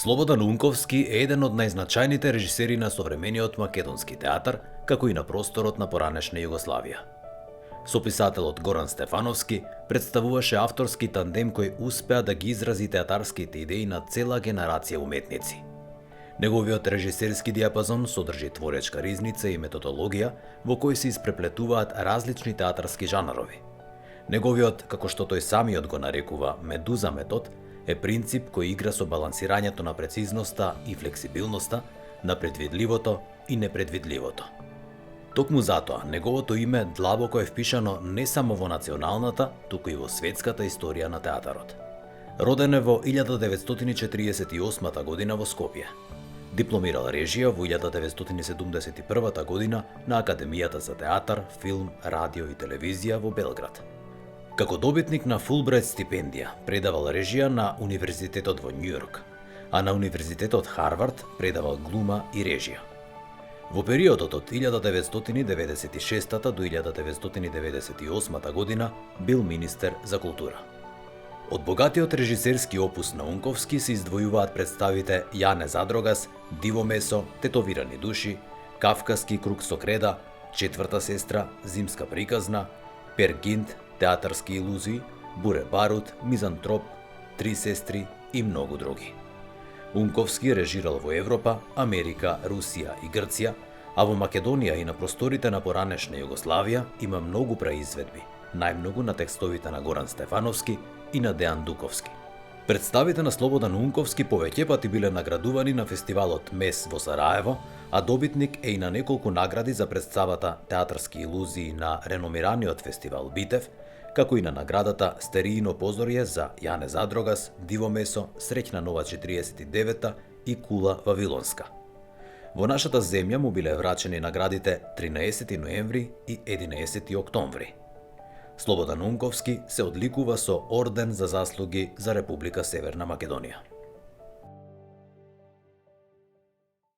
Слободан Унковски е еден од најзначајните режисери на современиот македонски театар, како и на просторот на поранешна Југославија. Сописателот Горан Стефановски представуваше авторски тандем кој успеа да ги изрази театарските идеи на цела генерација уметници. Неговиот режисерски диапазон содржи творечка ризница и методологија во кој се испреплетуваат различни театарски жанрови. Неговиот, како што тој самиот го нарекува, медуза метод, е принцип кој игра со балансирањето на прецизноста и флексибилноста, на предвидливото и непредвидливото. Токму затоа, неговото име длабоко е впишано не само во националната, туку и во светската историја на театарот. Роден е во 1948 година во Скопје. Дипломирал режија во 1971 година на Академијата за театар, филм, радио и телевизија во Белград. Како добитник на Фулбрайт стипендија, предавал режија на Универзитетот во Њујорк, а на Универзитетот Харвард предавал глума и режија. Во периодот од 1996 до 1998 година бил министер за култура. Од богатиот режисерски опус на Унковски се издвојуваат представите Јане Задрогас, Диво месо, Тетовирани души, Кавказки круг со креда, Четврта сестра, Зимска приказна, Пер Гинт, Театарски илузии, Буре барут, Мизантроп, Три сестри и многу други. Унковски режирал во Европа, Америка, Русија и Грција, а во Македонија и на просторите на поранешна Југославија има многу преизведби, најмногу на текстовите на Горан Стефановски и на Дејан Дуковски. Представите на Слободан Унковски повеќе пати биле наградувани на фестивалот МЕС во Сараево, а добитник е и на неколку награди за представата Театарски илузии на реномираниот фестивал Битев, како и на наградата Стериино позорје за Јане Задрогас, Диво месо, Среќна нова 49 и Кула Вавилонска. Во нашата земја му биле врачени наградите 13 ноември и 11 октомври. Слободан Унковски се одликува со орден за заслуги за Република Северна Македонија.